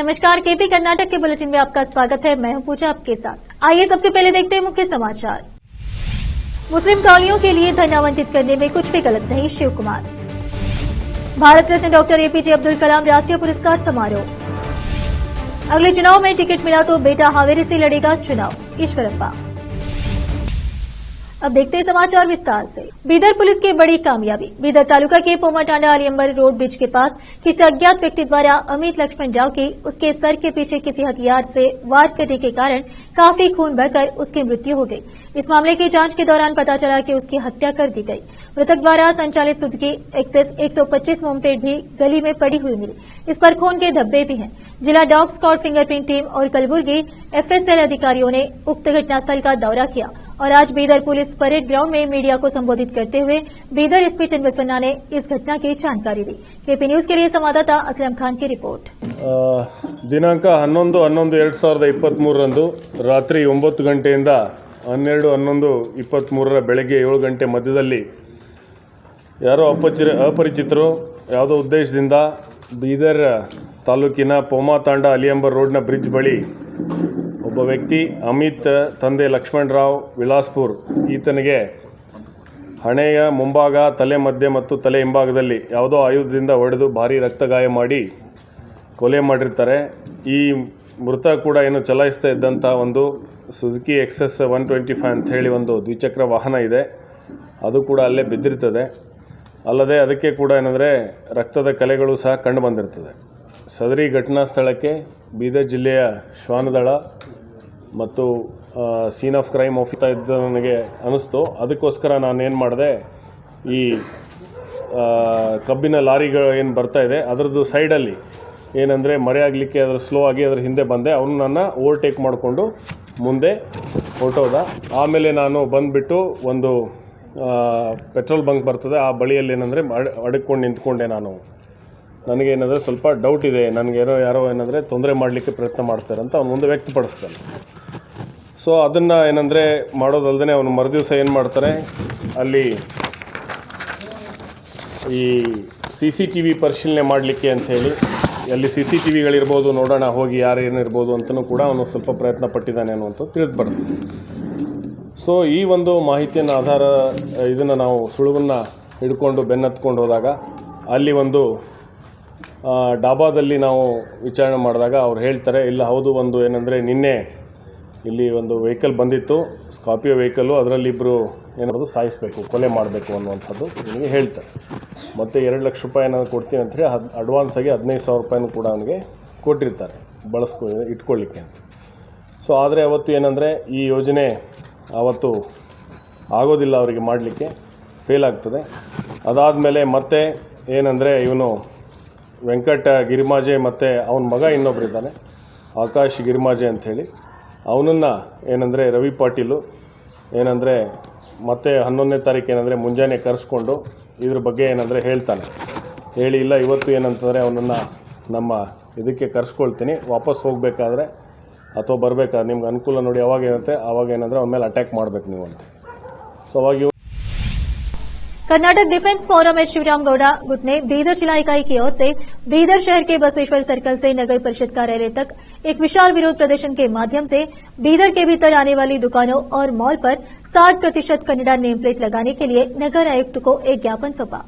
नमस्कार, केपी कर्नाटक के बुलेटिन में आपका स्वागत है। मैं हूं पूजा आपके साथ। आइए सबसे पहले देखते हैं मुख्य समाचार। मुस्लिम कॉलोनियों के लिए धन आवंटित करने में कुछ भी गलत नहीं, शिव कुमार। भारत रत्न डॉक्टर एपीजे अब्दुल कलाम राष्ट्रीय पुरस्कार समारोह। अगले चुनाव में टिकट मिला तो बेटा हावेरी से लड़ेगा चुनाव, ईश्वरप्पा। अब देखते हैं समाचार विस्तार से। बीदर पुलिस की बड़ी कामयाबी। बीदर तालुका के पोमाटांडा अलियंबर रोड ब्रिज के पास किसी अज्ञात व्यक्ति द्वारा अमित लक्ष्मण राव की उसके सर के पीछे किसी हथियार से वार करने के कारण काफी खून बहकर उसकी मृत्यु हो गई। इस मामले की जांच के दौरान पता चला कि उसकी हत्या कर दी गई। मृतक द्वारा संचालित सुजुकी एक्सेस 125 मोमपेड भी गली में पड़ी हुई मिली। इस पर खून के धब्बे भी हैं। जिला डॉग स्क्वाड फिंगरप्रिंट टीम और कलबुर्गी एफएसएल अधिकारियों ने उक्त घटनास्थल का दौरा किया और आज बीदर पुलिस परेड ग्राउंड में मीडिया को संबोधित करते हुए बीदर एसपी चंद्रबसवन्ना ने इस घटना की जानकारी दी। केपी न्यूज के लिए संवाददाता असलम खान की रिपोर्ट। ದಿನಾಂಕ 11/11/2023 ರಂದು ರಾತ್ರಿ 9 ಗಂಟೆಯಿಂದ 12/11/23 ಬೆಳಗ್ಗೆ 7 ಗಂಟೆ ಮಧ್ಯದಲ್ಲಿ ಯಾರೋ ಅಪರಿಚಿತರು ಯಾವುದೋ ಉದ್ದೇಶದಿಂದ ಬೀದರ್ ತಾಲೂಕಿನ ಪೋಮಾತಾಂಡ ಅಲಿಯಂಬರ್ ರೋಡ್ನ ಬ್ರಿಡ್ಜ್ ಬಳಿ ಒಬ್ಬ ವ್ಯಕ್ತಿ ಅಮಿತ್ ತಂದೆ ಲಕ್ಷ್ಮಣ್ ರಾವ್ ವಿಲಾಸ್ಪುರ್ ಈತನಿಗೆ ಹಣೆಯ ಮುಂಭಾಗ, ತಲೆ ಮಧ್ಯೆ ಮತ್ತು ತಲೆ ಹಿಂಭಾಗದಲ್ಲಿ ಯಾವುದೋ ಆಯುಧದಿಂದ ಹೊಡೆದು ಭಾರೀ ರಕ್ತಗಾಯ ಮಾಡಿ ಕೊಲೆ ಮಾಡಿರ್ತಾರೆ। ಈ ಮೃತ ಕೂಡ ಏನು ಚಲಾಯಿಸ್ತಾ ಇದ್ದಂಥ ಒಂದು ಸುಜುಕಿ ಎಕ್ಸೆಸ್ 125 ಅಂತ ಹೇಳಿ ಒಂದು ದ್ವಿಚಕ್ರ ವಾಹನ ಇದೆ, ಅದು ಕೂಡ ಅಲ್ಲೇ ಬಿದ್ದಿರ್ತದೆ। ಅಲ್ಲದೆ ಅದಕ್ಕೆ ಕೂಡ ಏನಂದರೆ ರಕ್ತದ ಕಲೆಗಳು ಸಹ ಕಂಡು ಬಂದಿರ್ತದೆ। ಸದರಿ ಘಟನಾ ಸ್ಥಳಕ್ಕೆ ಬೀದರ್ ಜಿಲ್ಲೆಯ ಶ್ವಾನದಳ ಮತ್ತು ಸೀನ್ ಆಫ್ ಕ್ರೈಮ್ ಆಫೀತಾ ಇದ್ದ ನನಗೆ ಅನ್ನಿಸ್ತು। ಅದಕ್ಕೋಸ್ಕರ ನಾನೇನು ಮಾಡಿದೆ, ಈ ಕಬ್ಬಿನ ಲಾರಿಗಳು ಏನು ಬರ್ತಾ ಇದೆ ಅದರದ್ದು ಸೈಡಲ್ಲಿ ಏನಂದರೆ ಮರೆಯಾಗಲಿಕ್ಕೆ ಅದರ ಸ್ಲೋ ಆಗಿ ಅದರ ಹಿಂದೆ ಬಂದೆ। ಅವನು ನನ್ನ ಓವರ್ಟೇಕ್ ಮಾಡಿಕೊಂಡು ಮುಂದೆ ಹೊರಟೋದ। ಆಮೇಲೆ ನಾನು ಬಂದುಬಿಟ್ಟು ಒಂದು ಪೆಟ್ರೋಲ್ ಬಂಕ್ ಬರ್ತದೆ, ಆ ಬಳಿಯಲ್ಲಿ ಏನಂದರೆ ಅಡಕ್ಕೊಂಡು ನಿಂತ್ಕೊಂಡೆ। ನನಗೇನಂದರೆ ಸ್ವಲ್ಪ ಡೌಟ್ ಇದೆ, ನನಗೇನೋ ಯಾರೋ ಏನಂದರೆ ತೊಂದರೆ ಮಾಡಲಿಕ್ಕೆ ಪ್ರಯತ್ನ ಮಾಡ್ತಾರೆ ಅಂತ ಅವ್ನು ಮುಂದೆ ವ್ಯಕ್ತಪಡಿಸ್ತಾನೆ। ಸೊ ಅದನ್ನು ಏನಂದರೆ ಮಾಡೋದಲ್ಲದೆ ಅವನು ಮರುದಿವಸ ಏನು ಮಾಡ್ತಾರೆ, ಅಲ್ಲಿ ಈ CCTV ಪರಿಶೀಲನೆ ಮಾಡಲಿಕ್ಕೆ ಅಂಥೇಳಿ ಅಲ್ಲಿ CCTVಗಳಿರ್ಬೋದು, ನೋಡೋಣ ಹೋಗಿ ಯಾರು ಏನಿರ್ಬೋದು ಅಂತಲೂ ಕೂಡ ಅವನು ಸ್ವಲ್ಪ ಪ್ರಯತ್ನ ಪಟ್ಟಿದ್ದಾನೆ ಅನ್ನುವಂಥದ್ದು ತಿಳಿದು ಬರ್ತದೆ। ಸೊ ಈ ಒಂದು ಮಾಹಿತಿಯನ್ನು ಇದನ್ನು ನಾವು ಸುಳುವನ್ನು ಹಿಡ್ಕೊಂಡು ಬೆನ್ನತ್ಕೊಂಡು ಹೋದಾಗ ಅಲ್ಲಿ ಒಂದು ಡಾಬಾದಲ್ಲಿ ನಾವು ವಿಚಾರಣೆ ಮಾಡಿದಾಗ ಅವ್ರು ಹೇಳ್ತಾರೆ, ಇಲ್ಲ ಹೌದು, ಒಂದು ಏನಂದರೆ ನಿನ್ನೆ ಇಲ್ಲಿ ಒಂದು ವೆಹಿಕಲ್ ಬಂದಿತ್ತು, ಸ್ಕಾರ್ಪಿಯೋ ವೆಹಿಕಲ್ಲು, ಅದರಲ್ಲಿ ಇಬ್ಬರು ಏನಾದರೂ ಸಾಯಿಸಬೇಕು, ಕೊಲೆ ಮಾಡಬೇಕು ಅನ್ನುವಂಥದ್ದು ನಿಮಗೆ ಹೇಳ್ತಾರೆ। ಮತ್ತು 2 ಲಕ್ಷ ರೂಪಾಯಿ ಏನಾದ್ರು ಕೊಡ್ತೀನಿ ಅಂಥೇಳಿ ಅಡ್ವಾನ್ಸಾಗಿ 15,000 ರೂಪಾಯಿನೂ ಕೂಡ ಅವನಿಗೆ ಕೊಟ್ಟಿರ್ತಾರೆ ಇಟ್ಕೊಳ್ಳಿಕ್ಕೆ ಅಂತ। ಸೊ ಆದರೆ ಅವತ್ತು ಏನಂದರೆ ಈ ಯೋಜನೆ ಆವತ್ತು ಆಗೋದಿಲ್ಲ, ಅವರಿಗೆ ಮಾಡಲಿಕ್ಕೆ ಫೇಲ್ ಆಗ್ತದೆ। ಅದಾದಮೇಲೆ ಮತ್ತೆ ಏನಂದರೆ ಇವನು ವೆಂಕಟ ಗಿರಿಮಾಜೆ ಮತ್ತು ಅವನ ಮಗ ಇನ್ನೊಬ್ಬರಿದ್ದಾನೆ ಆಕಾಶ್ ಗಿರಿಮಾಜೆ ಅಂಥೇಳಿ, ಅವನನ್ನು ಏನಂದರೆ ರವಿ ಪಾಟೀಲು ಏನಂದರೆ ಮತ್ತೆ 11ನೇ ತಾರೀಕು ಏನಂದರೆ ಮುಂಜಾನೆ ಕರೆಸ್ಕೊಂಡು ಇದ್ರ ಬಗ್ಗೆ ಏನಂದರೆ ಹೇಳ್ತಾನೆ। ಹೇಳಿ ಇಲ್ಲ ಇವತ್ತು ಏನಂತಂದರೆ ಅವನನ್ನು ನಮ್ಮ ಇದಕ್ಕೆ ಕರೆಸ್ಕೊಳ್ತೀನಿ, ವಾಪಸ್ ಹೋಗಬೇಕಾದ್ರೆ ಅಥವಾ ಬರಬೇಕಾದ್ರೆ ನಿಮ್ಗೆ ಅನುಕೂಲ ನೋಡಿ ಅವಾಗ ಏನಂದರೆ ಅವನ ಮೇಲೆ ಅಟ್ಯಾಕ್ ಮಾಡಬೇಕು ನೀವು ಅಂತ। ಸೊ ಅವಾಗ कर्नाटक डिफेंस फोरम में शिवराम गौड़ा गुट ने बीदर जिला इकाई की ओर से बीदर शहर के बसवेश्वर सर्कल से नगर परिषद कार्यालय तक एक विशाल विरोध प्रदर्शन के माध्यम से बीदर के भीतर आने वाली दुकानों और मॉल पर 60% कन्नड़ा नेम प्लेट लगाने के लिए नगर आयुक्त को एक ज्ञापन सौंपा।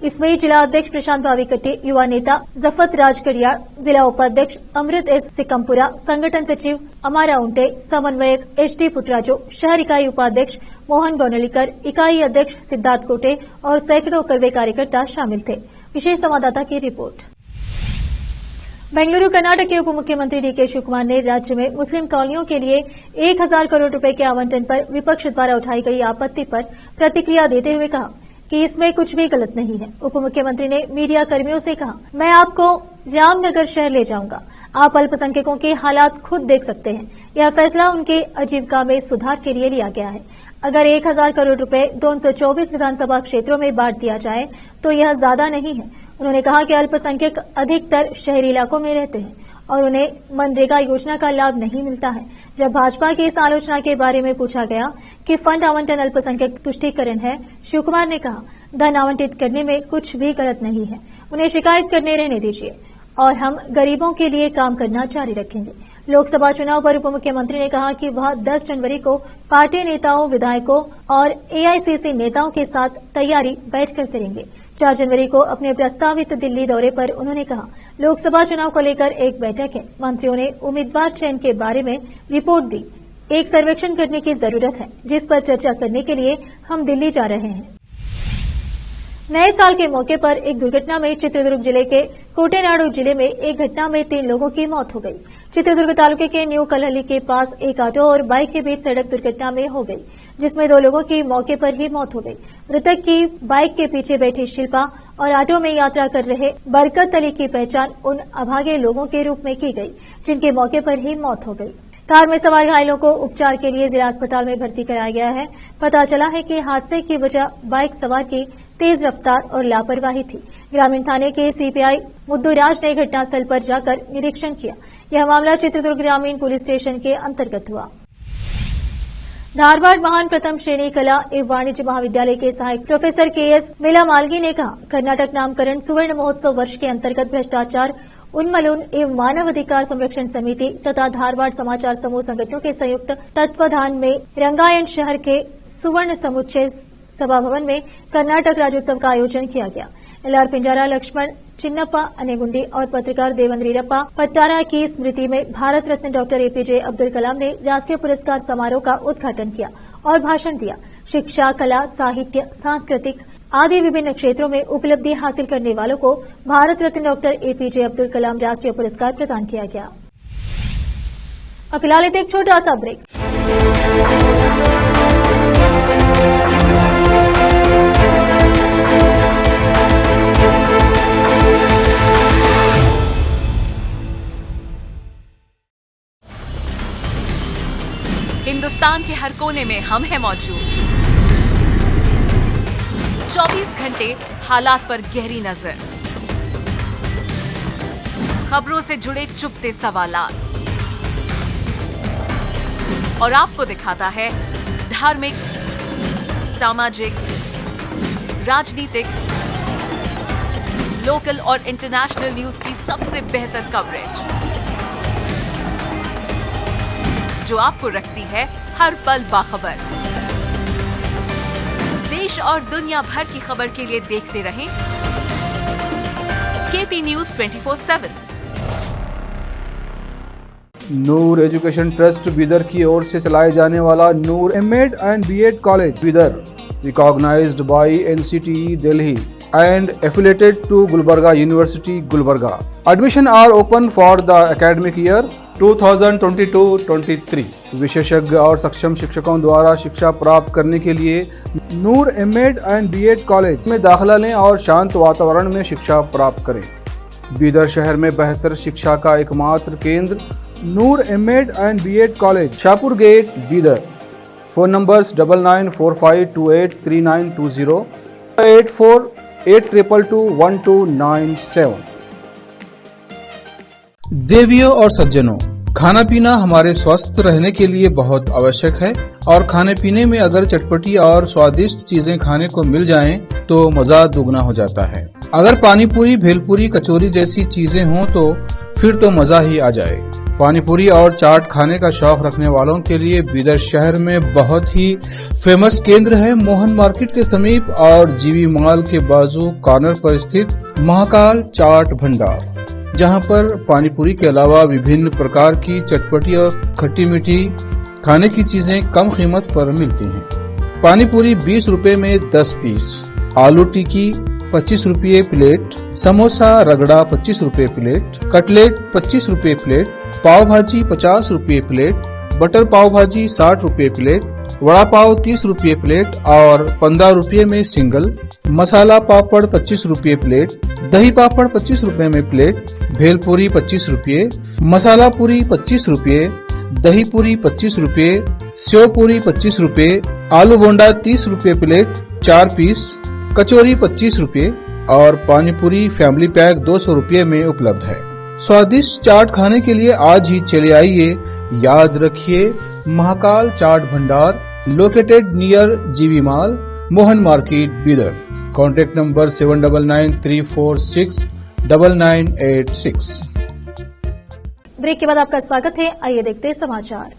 इसमें जिला अध्यक्ष प्रशांत भाविकट्टी, युवा नेता जफत राज कड़ियाड़, जिला उपाध्यक्ष अमृत एस सिकमपुरा, संगठन सचिव अमारा उंटे, समन्वयक HD पुटराजो, शहर इकाई उपाध्यक्ष मोहन गौनलीकर, इकाई अध्यक्ष सिद्धार्थ कोटे और सैकड़ों कड़वे कार्यकर्ता शामिल थे। विशेष संवाददाता की रिपोर्ट। बेंगलुरु कर्नाटक के उप मुख्यमंत्री DK शिवकुमार ने राज्य में मुस्लिम कॉलोनियों के लिए 1000 करोड़ रुपए के आवंटन पर विपक्ष द्वारा उठाई गई आपत्ति पर प्रतिक्रिया देते हुए कहा कि इसमें कुछ भी गलत नहीं है। उप मुख्यमंत्री ने मीडिया कर्मियों से कहा, मैं आपको रामनगर शहर ले जाऊंगा, आप अल्पसंख्यकों के हालात खुद देख सकते हैं। यह फैसला उनके आजीविका में सुधार के लिए लिया गया है। अगर 1000 करोड़ रुपए 224 विधानसभा क्षेत्रों में बांट दिया जाए तो यह ज्यादा नहीं है। उन्होंने कहा कि अल्पसंख्यक अधिकतर शहरी इलाकों में रहते हैं और उन्हें मनरेगा योजना का लाभ नहीं मिलता है। जब भाजपा की इस आलोचना के बारे में पूछा गया कि फंड आवंटन अल्पसंख्यक तुष्टीकरण है, शिवकुमार ने कहा, धन आवंटित करने में कुछ भी गलत नहीं है, उन्हें शिकायत करने रहने दीजिए। और हम गरीबों के लिए काम करना जारी रखेंगे। लोकसभा चुनाव पर उप मुख्यमंत्री ने कहा कि वह 10 जनवरी को पार्टी नेताओं, विधायकों और एआईसीसी नेताओं के साथ तैयारी बैठकर करेंगे। 4 जनवरी को अपने प्रस्तावित दिल्ली दौरे पर उन्होंने कहा, लोकसभा चुनाव को लेकर एक बैठक है। मंत्रियों ने उम्मीदवार चयन के बारे में रिपोर्ट दी। एक सर्वेक्षण करने की जरूरत है, जिस पर चर्चा करने के लिए हम दिल्ली जा रहे हैं। नए साल के मौके पर एक दुर्घटना में चित्रदुर्ग जिले के कोटेनाडु जिले में एक घटना में 3 लोगों की मौत हो गई। चित्रदुर्ग तालुके के न्यू कलहली के पास एक ऑटो और बाइक के बीच सड़क दुर्घटना में हो गई, जिसमें 2 लोगों की मौके पर ही मौत हो गई। मृतक की बाइक के पीछे बैठी शिल्पा और ऑटो में यात्रा कर रहे बरकत अली की पहचान उन अभागे लोगों के रूप में की गई, जिनके मौके पर ही मौत हो गई। कार में सवार घायलों को उपचार के लिए जिला अस्पताल में भर्ती कराया गया है। पता चला है कि हादसे की वजह बाइक सवार की तेज रफ्तार और लापरवाही थी। ग्रामीण थाने के सीपीआई मुद्दूराज ने घटनास्थल पर जाकर निरीक्षण किया। यह मामला चित्रदुर्ग ग्रामीण पुलिस स्टेशन के अंतर्गत हुआ। धारवाड़ महान प्रथम श्रेणी कला एवं वाणिज्य महाविद्यालय के सहायक प्रोफेसर केएस मिलामालगी ने कहा, कर्नाटक नामकरण सुवर्ण महोत्सव वर्ष के अंतर्गत भ्रष्टाचार उन्मूलन एवं मानव अधिकार संरक्षण समिति तथा धारवाड़ समाचार समूह संगठनों के संयुक्त तत्वाधान में रंगायन शहर के सुवर्ण समुच्चय सभा भवन में कर्नाटक राज्योत्सव का आयोजन किया गया। एलआर पिंजारा, लक्ष्मण चिन्नप्पा अनेगुंडी और पत्रकार देवेंद्रीरप्पा पट्टारा की स्मृति में भारत रत्न डॉक्टर एपीजे अब्दुल कलाम ने राष्ट्रीय पुरस्कार समारोह का उद्घाटन किया और भाषण दिया। शिक्षा, कला, साहित्य, सांस्कृतिक आदि विभिन्न क्षेत्रों में उपलब्धि हासिल करने वालों को भारत रत्न डॉक्टर एपीजे अब्दुल कलाम राष्ट्रीय पुरस्कार प्रदान किया गया। अब फिलहाल एक छोटा सा ब्रेक। हिंदुस्तान के हर कोने में हम हैं मौजूद। 24 घंटे हालात पर गहरी नजर, खबरों से जुड़े चुपते सवालात और आपको दिखाता है धार्मिक, सामाजिक, राजनीतिक, लोकल और इंटरनेशनल न्यूज की सबसे बेहतर कवरेज, जो आपको रखती है हर पल बाखबर। देश और दुनिया भर की खबर के लिए देखते रहें KP news 24/7। Noor education trust Bidar की ओर से चलाए जाने वाला Noor MEd and BEd college Bidar, recognized by NCTE Delhi and affiliated to Gulbarga University, Gulbarga. Admission are open for the academic year 2022-23. विशेषज्ञ और सक्षम शिक्षकों द्वारा शिक्षा प्राप्त करने के लिए नूर एमएड एंड बीएड कॉलेज में दाखिला लें और शांत वातावरण में शिक्षा प्राप्त करें। बीदर शहर में बेहतर शिक्षा का एकमात्र केंद्र Noor MEd and BEd college, Shahpur gate, Bidar. Phone numbers 9945283920 8482221297। देवियों और सज्जनों, खाना पीना हमारे स्वस्थ रहने के लिए बहुत आवश्यक है और खाने पीने में अगर चटपटी और स्वादिष्ट चीजें खाने को मिल जाएं तो मजा दुगना हो जाता है। अगर पानी पूरी, भेलपूरी, कचौरी जैसी चीजें हों तो फिर तो मजा ही आ जाए। पानी पूरी और चाट खाने का शौक रखने वालों के लिए बीदर शहर में बहुत ही फेमस केंद्र है मोहन मार्केट के समीप और जीवी मॉल के बाजू कॉर्नर पर स्थित महाकाल चाट भंडार, जहां पर पानी पूरी के अलावा विभिन्न प्रकार की चटपटी और खट्टी मीठी खाने की चीजें कम कीमत पर मिलती हैं। पानी पूरी 20 रुपए में 10 पीस, आलू टिक्की 25 रुपये प्लेट, समोसा रगड़ा 25 रुपये प्लेट, कटलेट 25 रुपये प्लेट, पाव भाजी 50 रुपये प्लेट, बटर पाव भाजी 60 रुपये प्लेट, वड़ा पाव 30 रुपये प्लेट और 15 रुपये में सिंगल, मसाला पापड़ 25 रुपये प्लेट, दही पापड़ 25 रुपये में प्लेट, भेलपूरी 25 रुपये, मसाला पूरी 25 रुपये, दही पूरी 25 रुपये, सेव पूरी 25 रुपये, आलू बोंडा 30 रुपये प्लेट 4 पीस, कचौरी 25 रुपये और पानी पूरी फैमिली पैक 200 रुपये में उपलब्ध है। स्वादिष्ट चाट खाने के लिए आज ही चले आइए। याद रखिए, Mahakal Chaat Bhandar located near GV mall, Mohan market, Bidar. Contact number 799346 9986। Break के बाद आपका स्वागत है। आइए देखते हैं समाचार।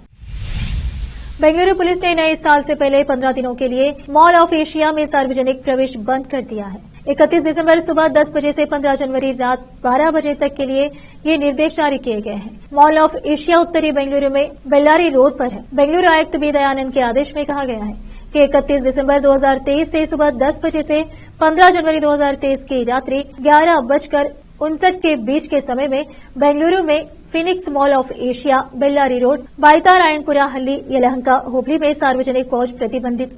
बेंगलुरु पुलिस ने नए साल से पहले 15 दिनों के लिए मॉल ऑफ एशिया में सार्वजनिक प्रवेश बंद कर दिया है। 31 दिसंबर सुबह 10 बजे से 15 जनवरी रात 12 बजे तक के लिए ये निर्देश जारी किए गए हैं। मॉल ऑफ एशिया उत्तरी बेंगलुरु में बेल्लारी रोड पर है। बेंगलुरु आयुक्त बी दयानंद के आदेश में कहा गया है कि 31 दिसंबर 2023 से सुबह 10 बजे से 15 जनवरी 2023 की रात्रि 11:59 के बीच के समय में बेंगलुरु में Phoenix mall of Asia, Bellary road, Baitarayanapura Halli, Yelahanka hobli में सार्वजनिक पहुंच प्रतिबंधित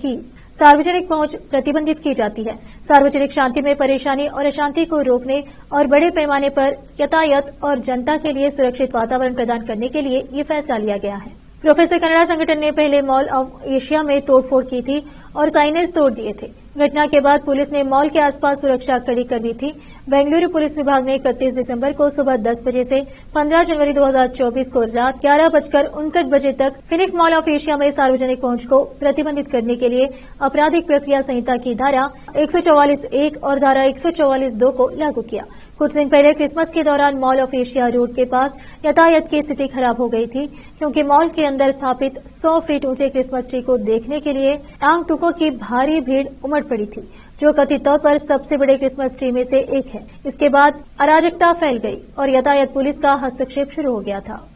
की जाती है। सार्वजनिक शांति में परेशानी और अशांति को रोकने और बड़े पैमाने पर यातायात और जनता के लिए सुरक्षित वातावरण प्रदान करने के लिए ये फैसला लिया गया है। प्रोफेसर कनाडा संगठन ने पहले मॉल ऑफ एशिया में तोड़फोड़ की थी और साइनेज तोड़ दिए थे। घटना के बाद पुलिस ने मॉल के आसपास सुरक्षा कड़ी कर दी थी। बेंगलुरु पुलिस विभाग ने 31 दिसंबर को सुबह 10 बजे से 15 जनवरी 2024 को रात 11:59 बजे तक फिनिक्स मॉल ऑफ एशिया में सार्वजनिक पहुंच को प्रतिबंधित करने के लिए आपराधिक प्रक्रिया संहिता की धारा 144(1) और धारा 144(2) को लागू किया। कुछ दिन पहले क्रिसमस के दौरान मॉल ऑफ एशिया रोड के पास यातायात की स्थिति खराब हो गई थी, क्योंकि मॉल के अंदर स्थापित 100 फीट ऊंचे क्रिसमस ट्री को देखने के लिए आगंतुकों की भारी भीड़ उमड़ पड़ी थी, जो कथित तौर पर सबसे बड़े क्रिसमस ट्री में से एक है। इसके बाद अराजकता फैल गई और यातायात पुलिस का हस्तक्षेप शुरू हो गया था।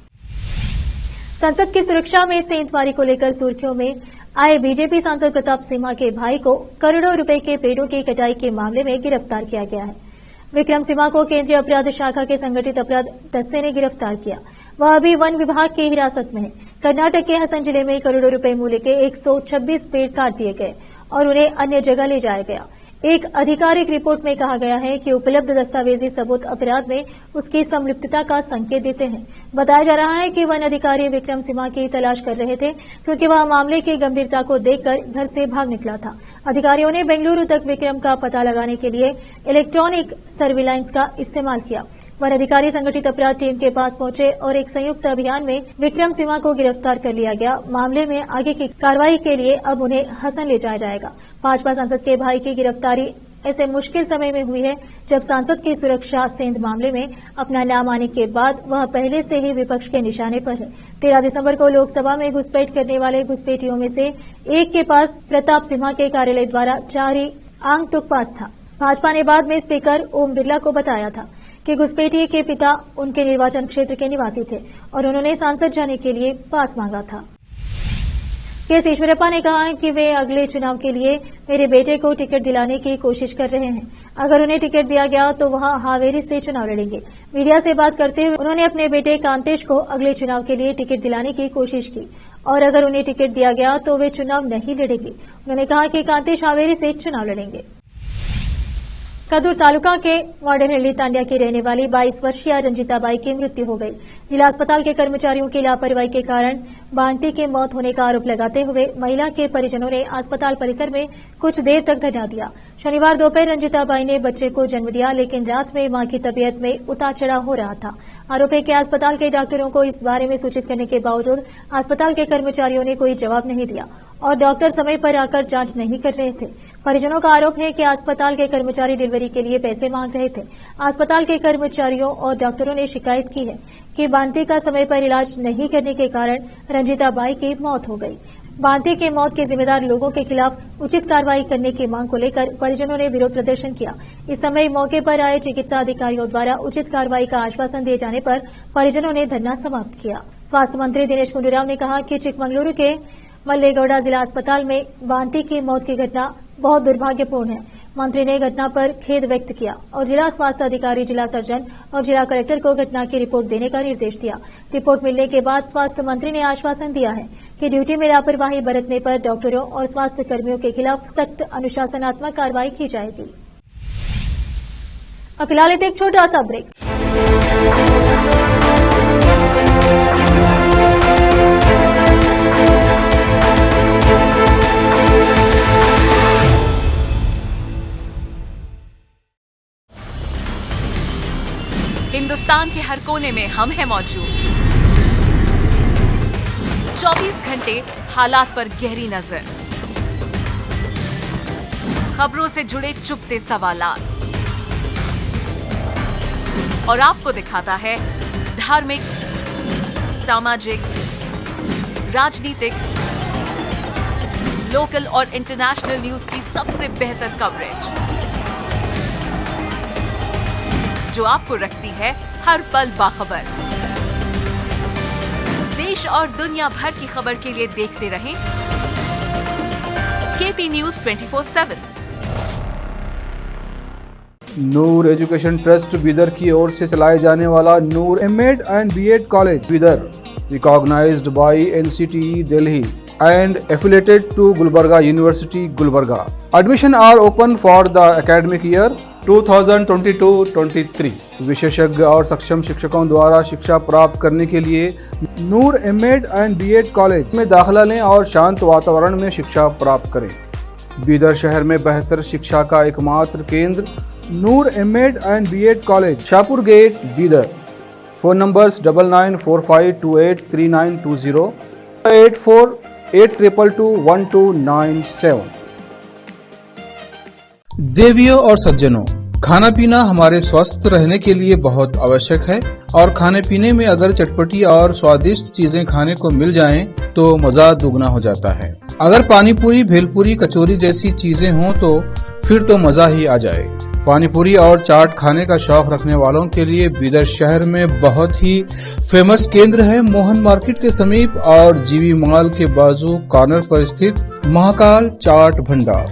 संसद की सुरक्षा में सेंधमारी को लेकर सुर्खियों में आए बीजेपी सांसद प्रताप सिम्हा के भाई को करोड़ों रुपए के पेड़ों की कटाई के मामले में गिरफ्तार किया गया है। विक्रम सिम्हा को केंद्रीय अपराध शाखा के संगठित अपराध दस्ते ने गिरफ्तार किया। वह अभी वन विभाग की हिरासत में है। कर्नाटक के हसन जिले में करोड़ों रुपए मूल्य के 126 पेड़ काट दिए गए और उन्हें अन्य जगह ले जाया गया। एक आधिकारिक रिपोर्ट में कहा गया है कि उपलब्ध दस्तावेजी सबूत अपराध में उसकी संलिप्तता का संकेत देते हैं। बताया जा रहा है कि वन अधिकारी विक्रम सिम्हा की तलाश कर रहे थे, क्योंकि वह मामले की गंभीरता को देखकर घर से भाग निकला था। अधिकारियों ने बेंगलुरु तक विक्रम का पता लगाने के लिए इलेक्ट्रॉनिक सर्विलांस का इस्तेमाल किया। वन अधिकारी संगठित अपराध टीम के पास पहुंचे और एक संयुक्त अभियान में विक्रम सिम्हा को गिरफ्तार कर लिया गया। मामले में आगे की कार्रवाई के लिए अब उन्हें हसन ले जाया जाएगा। भाजपा सांसद के भाई की गिरफ्तारी ऐसे मुश्किल समय में हुई है जब सांसद की सुरक्षा सेंध मामले में अपना नाम आने के बाद वह पहले से ही विपक्ष के निशाने पर है। 13 दिसंबर को लोकसभा में घुसपैठ करने वाले घुसपैठियों में से एक के पास प्रताप सिम्हा के कार्यालय द्वारा जारी आगंतुक पास था। भाजपा ने बाद में स्पीकर ओम बिरला को बताया था कि घुसपैठिए के पिता उनके निर्वाचन क्षेत्र के निवासी थे और उन्होंने सांसद जाने के लिए पास मांगा था। केएस ईश्वरप्पा ने कहा कि वे अगले चुनाव के लिए मेरे बेटे को टिकट दिलाने की कोशिश कर रहे हैं। अगर उन्हें टिकट दिया गया तो वह हावेरी से चुनाव लड़ेंगे। मीडिया से बात करते हुए उन्होंने अपने बेटे कांतेश को अगले चुनाव के लिए टिकट दिलाने की कोशिश की और अगर उन्हें टिकट दिया गया तो वे चुनाव नहीं लड़ेंगे। उन्होंने कहा कि कांतेश हावेरी से चुनाव लड़ेंगे। कदूर तालुका के मॉडर्नहल्ली तांड्या की रहने वाली 22 वर्षीय रंजिताबाई की मृत्यु हो गई। जिला अस्पताल के कर्मचारियों की लापरवाही के कारण बांटी की मौत होने का आरोप लगाते हुए महिला के परिजनों ने अस्पताल परिसर में कुछ देर तक धरना दिया। शनिवार दोपहर रंजिताबाई ने बच्चे को जन्म दिया, लेकिन रात में मां की तबीयत में उतार चढ़ाव हो रहा था। आरोप है कि अस्पताल के डॉक्टरों को इस बारे में सूचित करने के बावजूद अस्पताल के कर्मचारियों ने कोई जवाब नहीं दिया और डॉक्टर समय पर आकर जांच नहीं कर रहे थे। परिजनों का आरोप है कि अस्पताल के कर्मचारी डिलीवरी के लिए पैसे मांग रहे थे। अस्पताल के कर्मचारियों और डॉक्टरों ने शिकायत की है कि बांती का समय पर इलाज नहीं करने के कारण रंजिताबाई की मौत हो गई। बांती की मौत के जिम्मेदार लोगों के खिलाफ उचित कार्रवाई करने की मांग को लेकर परिजनों ने विरोध प्रदर्शन किया। इस समय मौके पर आए चिकित्सा अधिकारियों द्वारा उचित कार्रवाई का आश्वासन दिए जाने पर परिजनों ने धरना समाप्त किया। स्वास्थ्य मंत्री दिनेश गुंडूराव ने कहा कि चिकमंगलुरु के मल्लेगौड़ा जिला अस्पताल में बांती की मौत की घटना बहुत दुर्भाग्यपूर्ण है। मंत्री ने घटना पर खेद व्यक्त किया और जिला स्वास्थ्य अधिकारी, जिला सर्जन और जिला कलेक्टर को घटना की रिपोर्ट देने का निर्देश दिया। रिपोर्ट मिलने के बाद स्वास्थ्य मंत्री ने आश्वासन दिया है कि ड्यूटी में लापरवाही बरतने पर डॉक्टरों और स्वास्थ्य कर्मियों के खिलाफ सख्त अनुशासनात्मक कार्रवाई की जाएगी। अब फिलहाल एक छोटा सा ब्रेक। हिंदुस्तान के हर कोने में हम हैं मौजूद। 24 घंटे हालात पर गहरी नजर, खबरों से जुड़े चुपते सवालात, और आपको दिखाता है धार्मिक, सामाजिक, राजनीतिक, लोकल और इंटरनेशनल न्यूज की सबसे बेहतर कवरेज, जो आपको रखती है हर पल बाखबर। देश और दुनिया भर की खबर के लिए देखते रहें KP news 24/7। Noor education trust Bidar की ओर से चलाए जाने वाला Noor MEd and BEd college Bidar, recognized by NCTE Delhi and affiliated to Gulbarga University, Gulbarga. Admission are open for the academic year 2022-23. विशेषज्ञ और सक्षम शिक्षकों द्वारा शिक्षा प्राप्त करने के लिए नूर एमएड एंड बीएड कॉलेज में दाखिला लें और शांत वातावरण में शिक्षा प्राप्त करें। बीदर शहर में बेहतर शिक्षा का एकमात्र केंद्र Noor MEd and BEd college, Shahpur gate, Bidar. Phone numbers 9945283920, 8482221297। देवियों और सज्जनों, खाना पीना हमारे स्वस्थ रहने के लिए बहुत आवश्यक है और खाने पीने में अगर चटपटी और स्वादिष्ट चीजें खाने को मिल जाएं तो मजा दुगना हो जाता है। अगर पानी पूरी, भेलपूरी, कचौरी जैसी चीजें हों तो फिर तो मजा ही आ जाए। पानी पूरी और चाट खाने का शौक रखने वालों के लिए बीदर शहर में बहुत ही फेमस केंद्र है मोहन मार्केट के समीप और जीवी मॉल के बाजू कॉर्नर पर स्थित महाकाल चाट भंडार,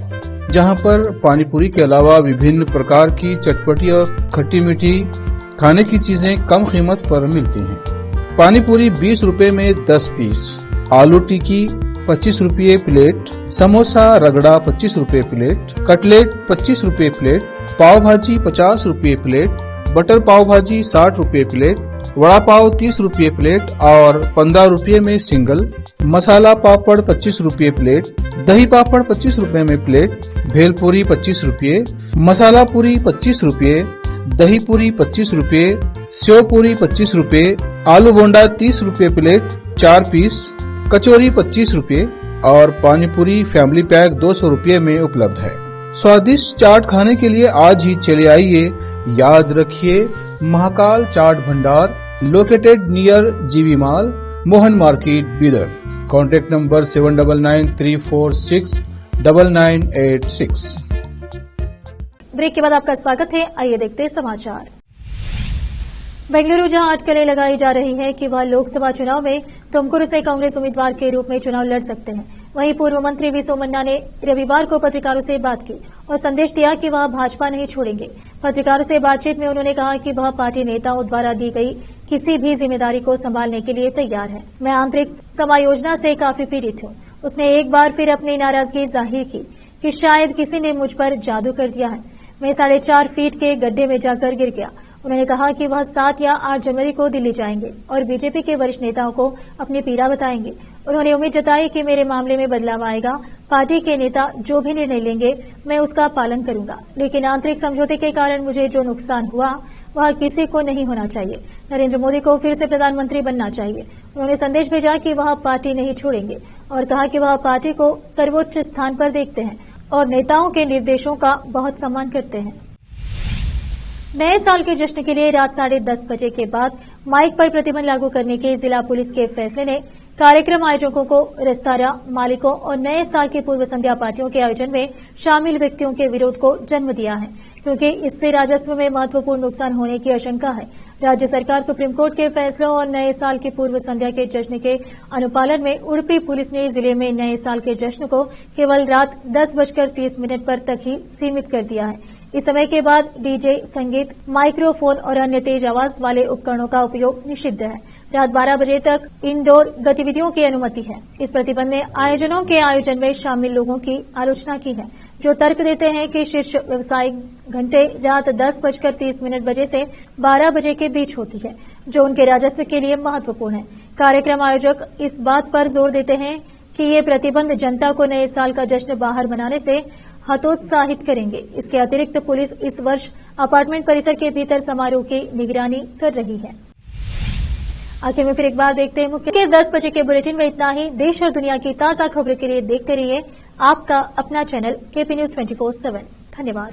जहां पर पानी पूरी के अलावा विभिन्न प्रकार की चटपटी और खट्टी मीठी खाने की चीजें कम कीमत पर मिलती हैं। पानी पूरी 20 रुपए में 10 पीस, आलू टिक्की 25 रुपये प्लेट, समोसा रगड़ा 25 रुपये प्लेट, कटलेट 25 रुपये प्लेट, पाव भाजी 50 रुपये प्लेट, बटर पाव भाजी 60 रुपये प्लेट, वड़ा पाव 30 रुपये प्लेट और 15 रुपये में सिंगल, मसाला पापड़ 25 रुपये प्लेट, दही पापड़ 25 रुपये में प्लेट, भेलपूरी 25 रुपये, मसाला पूरी 25 रुपये, दही पूरी 25 रुपये, सेव पूरी 25 रुपये, आलू बोंडा 30 रुपये प्लेट 4 पीस, कचौरी 25 रुपये और पानी पूरी फैमिली पैक 200 रुपये में उपलब्ध है। स्वादिष्ट चाट खाने के लिए आज ही चले आइए। याद रखिए, Mahakal Chaat Bhandar located near GV mall, Mohan market, Bidar. Contact number 7993469986। Break के बाद आपका स्वागत है। आइए देखते हैं समाचार। बेंगलुरु जहां अटकलें लगाई जा रही है कि वह लोकसभा चुनाव में तुमकुरू से कांग्रेस उम्मीदवार के रूप में चुनाव लड़ सकते हैं, वहीं पूर्व मंत्री वी सोमन्ना ने रविवार को पत्रकारों से बात की और संदेश दिया कि वह भाजपा नहीं छोड़ेंगे। पत्रकारों से बातचीत में उन्होंने कहा कि वह पार्टी नेताओं द्वारा दी गई किसी भी जिम्मेदारी को संभालने के लिए तैयार है। मैं आंतरिक समायोजना से काफी पीड़ित हूं। उसने एक बार फिर अपनी नाराजगी जाहिर की कि शायद किसी ने मुझ पर जादू कर दिया है। मैं 4.5 फीट के गड्ढे में जाकर गिर गया। उन्होंने कहा कि वह 7 या 8 जनवरी को दिल्ली जाएंगे और बीजेपी के वरिष्ठ नेताओं को अपनी पीड़ा बताएंगे। उन्होंने उम्मीद जताई कि मेरे मामले में बदलाव आएगा। पार्टी के नेता जो भी निर्णय लेंगे मैं उसका पालन करूंगा, लेकिन आंतरिक समझौते के कारण मुझे जो नुकसान हुआ वह किसी को नहीं होना चाहिए। नरेंद्र मोदी को फिर से प्रधानमंत्री बनना चाहिए। उन्होंने संदेश भेजा कि वह पार्टी नहीं छोड़ेंगे और कहा कि वह पार्टी को सर्वोच्च स्थान पर देखते हैं और नेताओं के निर्देशों का बहुत सम्मान करते हैं। नए साल के जश्न के लिए रात 10:30 बजे के बाद माइक पर प्रतिबंध लागू करने के जिला पुलिस के फैसले ने कार्यक्रम आयोजकों को, रेस्तरां मालिकों और नए साल की पूर्व संध्या पार्टियों के आयोजन में शामिल व्यक्तियों के विरोध को जन्म दिया है, क्योंकि इससे राजस्व में महत्वपूर्ण नुकसान होने की आशंका है। राज्य सरकार सुप्रीम कोर्ट के फैसलों और नए साल की पूर्व संध्या के जश्न के अनुपालन में उडुपी पुलिस ने जिले में नए साल के जश्न को केवल रात 10:30 पर तक ही सीमित कर दिया है। इस समय के बाद डीजे, संगीत, माइक्रोफोन और अन्य तेज आवाज वाले उपकरणों का उपयोग निषिद्ध है। रात 12 बजे तक इंडोर गतिविधियों की अनुमति है। इस प्रतिबंध ने आयोजनों के आयोजन में शामिल लोगों की आलोचना की है, जो तर्क देते हैं कि शीर्ष व्यावसायिक घंटे रात 10:30 बजे से 12 बजे के बीच होती है, जो उनके राजस्व के लिए महत्वपूर्ण है। कार्यक्रम आयोजक इस बात पर जोर देते हैं कि ये प्रतिबंध जनता को नए साल का जश्न बाहर मनाने से हतोत्साहित करेंगे। इसके अतिरिक्त पुलिस इस वर्ष अपार्टमेंट परिसर के भीतर समारोह की निगरानी कर रही है। आखिर में फिर एक बार देखते हैं मुख्य 10 बजे के बुलेटिन में इतना ही। देश और दुनिया की ताजा खबरों के लिए देखते रहिए आपका अपना चैनल केपी न्यूज 24/7। धन्यवाद।